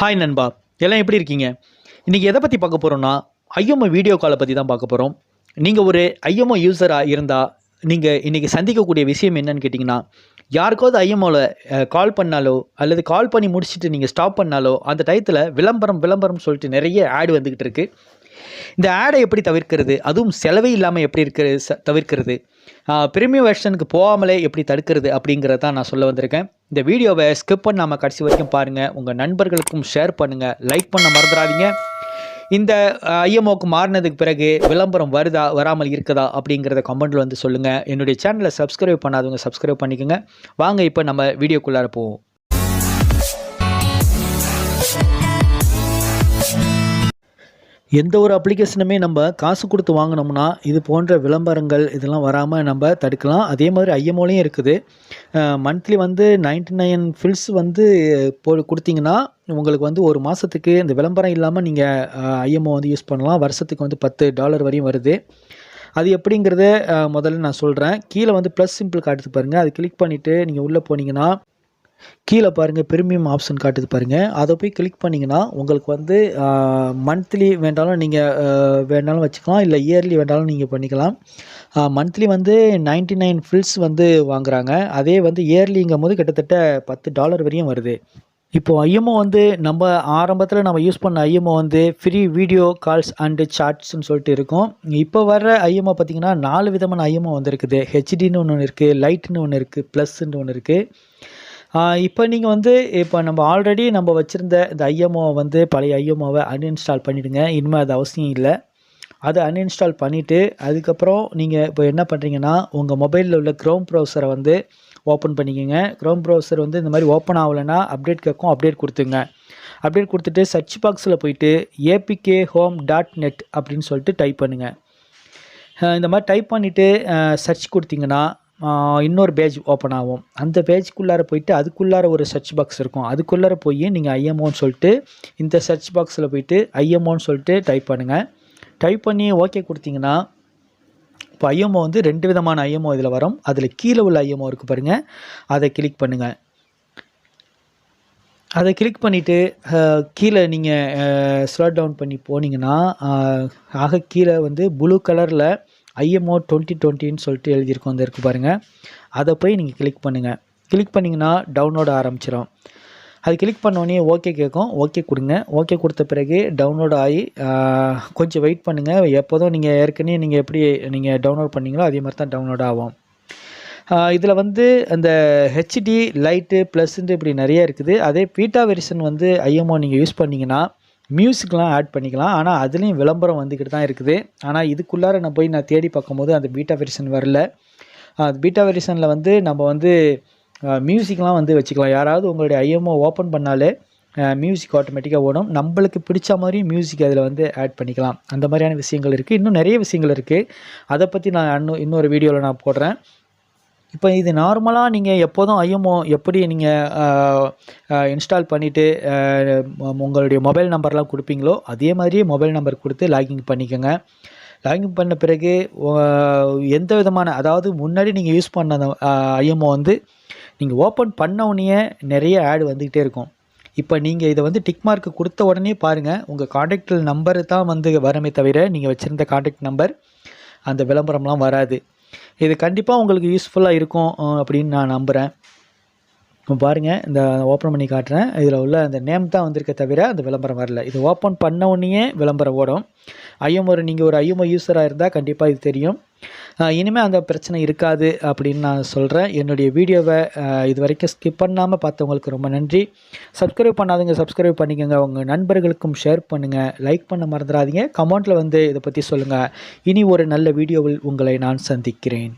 Hi நண்பா, எல்லாம் எப்படி இருக்கீங்க? இன்றைக்கி எதை பற்றி பார்க்க போகிறோம்னா, ஐஎம்ஓ வீடியோ காலை பற்றி தான் பார்க்க போகிறோம். நீங்கள் ஒரு ஐஎம்ஓ யூஸராக இருந்தால் நீங்கள் இன்றைக்கி சந்திக்கக்கூடிய விஷயம் என்னன்னு கேட்டிங்கன்னா, யாருக்காவது ஐஎம்ஓவில் கால் பண்ணாலோ அல்லது கால் பண்ணி முடிச்சுட்டு நீங்கள் ஸ்டாப் பண்ணாலோ அந்த டயத்தில் விளம்பரம் சொல்லிட்டு நிறைய ஆட் வந்துக்கிட்டு இருக்குது. இந்த ஆடை எப்படி தவிர்க்கிறது, அதுவும் செலவே இல்லாமல் எப்படி தவிர்க்கிறது, பிரீமியம் வெர்ஷனுக்கு போகாமலே எப்படி தடுக்கிறது அப்படிங்கிறத தான் நான் சொல்ல வந்திருக்கேன். இந்த வீடியோவை ஸ்கிப் பண்ணாமல் கடைசி வரைக்கும் பாருங்கள். உங்கள் நண்பர்களுக்கும் ஷேர் பண்ணுங்கள், லைக் பண்ண மறந்துடாதீங்க. இந்த ஐஎம்ஓக்கு மாறினதுக்கு பிறகு விளம்பரம் வருதா வராமல் இருக்குதா அப்படிங்கிறத கமெண்ட்டில் வந்து சொல்லுங்கள். என்னுடைய சேனலை சப்ஸ்கிரைப் பண்ணாதவங்க சப்ஸ்கிரைப் பண்ணிக்கோங்க. வாங்க இப்போ நம்ம வீடியோக்குள்ளார போவோம். எந்த ஒரு அப்ளிகேஷனுமே நம்ம காசு கொடுத்து வாங்கினோம்னா இது போன்ற விளம்பரங்கள் இதெல்லாம் வராமல் நம்ம தடுக்கலாம். அதே மாதிரி ஐஎம்ஓலையும் இருக்குது. மந்த்லி வந்து 99 ஃபில்ஸ் வந்து கொடுத்தீங்கன்னா உங்களுக்கு வந்து ஒரு மாதத்துக்கு இந்த விளம்பரம் இல்லாமல் நீங்கள் ஐஎம்ஓ வந்து யூஸ் பண்ணலாம். வருஷத்துக்கு வந்து $10 வரையும் வருது. அது எப்படிங்கிறத முதல்ல நான் சொல்கிறேன். கீழே வந்து ப்ளஸ் சிம்பிள் காட்டுது பாருங்கள். அது கிளிக் பண்ணிவிட்டு நீங்கள் உள்ளே போனீங்கன்னா கீழே பாருங்கள் பிரீமியம் ஆப்ஷன் காட்டுது பாருங்கள். அதை போய் கிளிக் பண்ணிங்கன்னா உங்களுக்கு வந்து மந்த்லி வேண்டாலும் நீங்கள் வேண்டாலும் வச்சுக்கலாம், இல்லை இயர்லி வேண்டாலும் நீங்கள் பண்ணிக்கலாம். மந்த்லி வந்து 99 ஃபில்ஸ் வந்து வாங்குகிறாங்க. அதே வந்து இயர்லிங்கும் போது கிட்டத்தட்ட $10 வரையும் வருது. இப்போது ஐஎம்ஓ வந்து நம்ம ஆரம்பத்தில் நம்ம யூஸ் பண்ண ஐஎம்ஓ வந்து ஃப்ரீ வீடியோ கால்ஸ் அண்டு சாட்ஸ்ன்னு சொல்லிட்டு இருக்கும். இப்போ வர்ற ஐஎம்ஓ பார்த்திங்கன்னா 4 விதமான ஐஎம்ஓ வந்துருக்குது. ஹெச்டின்னு ஒன்று இருக்குது, லைட்னு ஒன்று இருக்குது, ப்ளஸ்ன்னு ஒன்று இருக்குது. இப்போ நீங்கள் வந்து இப்போ நம்ம ஆல்ரெடி நம்ம வச்சுருந்த இந்த ஐஎம்ஓவை வந்து பழைய ஐஎம்ஓவை அன்இன்ஸ்டால் பண்ணிவிடுங்க. இனிமேல் அது அவசியம் இல்லை. அதை அன்இன்ஸ்டால் பண்ணிவிட்டு அதுக்கப்புறம் நீங்கள் இப்போ என்ன பண்ணுறீங்கன்னா உங்கள் மொபைலில் உள்ள க்ரோம் ப்ரௌசரை வந்து ஓப்பன் பண்ணிக்கோங்க. க்ரோம் ப்ரௌசர் வந்து இந்த மாதிரி ஓப்பன் ஆகலைன்னா அப்டேட் கேட்கும், அப்டேட் கொடுத்துங்க. அப்டேட் கொடுத்துட்டு சர்ச் பாக்ஸில் போயிட்டு apkhome.net அப்படின்னு சொல்லிட்டு டைப் பண்ணுங்கள். இந்த மாதிரி டைப் பண்ணிவிட்டு சர்ச் கொடுத்தீங்கன்னா இன்னொரு பேஜ் ஓப்பன் ஆகும். அந்த பேஜுக்குள்ளார போயிட்டு அதுக்குள்ளார ஒரு சர்ச் பாக்ஸ் இருக்கும். அதுக்குள்ளார போய் நீங்கள் ஐஎம்ஓன்னு சொல்லிட்டு இந்த சர்ச் பாக்ஸில் போயிட்டு ஐஎம்ஓன்னு சொல்லிட்டு டைப் பண்ணுங்கள். டைப் பண்ணி ஓகே கொடுத்தீங்கன்னா இப்போ ஐஎம்ஓ வந்து 2 விதமான ஐஎம்ஓ இதில் வரும். அதில் கீழே உள்ள ஐஎம்ஓ இருக்குது பாருங்கள், அதை கிளிக் பண்ணுங்கள். அதை கிளிக் பண்ணிவிட்டு கீழே நீங்கள் ஸ்லாட் டவுன் பண்ணி போனீங்கன்னா ஆக கீழே வந்து ப்ளூ கலரில் ஐஎம்ஓ 2020ன்னு சொல்லிட்டு எழுதியிருக்கோம். அந்த இருக்குது பாருங்கள், அதை போய் நீங்கள் கிளிக் பண்ணுங்கள். கிளிக் பண்ணிங்கன்னா டவுன்லோட் ஆரம்பிச்சிடும். அது கிளிக் பண்ணோடனே ஓகே கேட்கும், ஓகே கொடுங்க. ஓகே கொடுத்த பிறகு டவுன்லோட் ஆகி கொஞ்சம் வெயிட் பண்ணுங்கள். எப்போதும் நீங்கள் ஏற்கனவே நீங்கள் எப்படி நீங்கள் டவுன்லோட் பண்ணிங்களோ அதே மாதிரி தான் டவுன்லோட் ஆகும். இதில் வந்து அந்த ஹெச்டி லைட்டு ப்ளஸ்ன்ட்டு இப்படி நிறைய இருக்குது. அதே பீட்டா வெர்ஷன் வந்து ஐஎம்ஓ நீங்கள் யூஸ் பண்ணிங்கன்னா மியூசிக்லாம் ஆட் பண்ணிக்கலாம். ஆனால் அதுலேயும் விளம்பரம் வந்துக்கிட்டு தான் இருக்குது. ஆனால் இதுக்குள்ளார நான் தேடி பார்க்கும்போது அந்த பீட்டா வெர்ஷன் வரல. பீட்டா வெர்ஷனில் வந்து நம்ம வந்து மியூசிக்லாம் வந்து வச்சுக்கலாம். யாராவது உங்களுடைய ஐஎம்ஓ ஓப்பன் பண்ணாலே மியூசிக் ஆட்டோமேட்டிக்காக ஓடும். நம்மளுக்கு பிடிச்ச மாதிரி மியூசிக் அதில் வந்து ஆட் பண்ணிக்கலாம். அந்த மாதிரியான விஷயங்கள் இருக்குது. இன்னும் நிறைய விஷயங்கள் இருக்குது. அதை பற்றி நான் இன்னொரு வீடியோவில் நான் போடுறேன். இப்போ இது நார்மலாக நீங்கள் எப்போதும் ஐஎம்ஓ எப்படி நீங்கள் இன்ஸ்டால் பண்ணிவிட்டு உங்களுடைய மொபைல் நம்பர்லாம் கொடுப்பீங்களோ அதே மாதிரியே மொபைல் நம்பர் கொடுத்து லாகின் பண்ணிக்கோங்க. லாகின் பண்ண பிறகு எந்த விதமான அதாவது முன்னாடி நீங்கள் யூஸ் பண்ண அந்த ஐஎம்ஓ வந்து நீங்கள் ஓப்பன் பண்ண உடனே நிறைய ஆட் வந்துக்கிட்டே இருக்கும். இப்போ நீங்கள் இதை வந்து டிக் மார்க்கு கொடுத்த உடனே பாருங்கள், உங்கள் காண்டாக்ட் நம்பர் தான் வந்து வரமே தவிர நீங்கள் வச்சுருந்த காண்டாக்ட் நம்பர் அந்த விளம்பரம்லாம் வராது. இது கண்டிப்பாக உங்களுக்கு யூஸ்ஃபுல்லாக இருக்கும் அப்படின்னு நான் நம்புகிறேன். பாருங்கள், இந்த ஓப்பன் பண்ணி காட்டுறேன். இதில் உள்ள அந்த நேம் தான் வந்திருக்க தவிர அந்த விளம்பரம் வரல. இது ஓப்பன் பண்ண உடனே விளம்பரம் ஓடும். நீங்கள் ஒரு ஐஎம்ஓ யூஸராக இருந்தால் கண்டிப்பாக இது தெரியும். இனிமேல் அந்த பிரச்சனை இருக்காது அப்படின்னு நான் சொல்கிறேன். என்னுடைய வீடியோவை இது வரைக்கும் ஸ்கிப் பண்ணாமல் பார்த்தவங்களுக்கு ரொம்ப நன்றி. சப்ஸ்கிரைப் பண்ணாதவங்க சப்ஸ்கிரைப் பண்ணிக்கோங்க. உங்கள் நண்பர்களுக்கும் ஷேர் பண்ணுங்கள், லைக் பண்ண மறந்துடாதீங்க. கமெண்ட்டில் வந்து இதை பற்றி சொல்லுங்கள். இனி ஒரு நல்ல வீடியோவில் உங்களை நான் சந்திக்கிறேன்.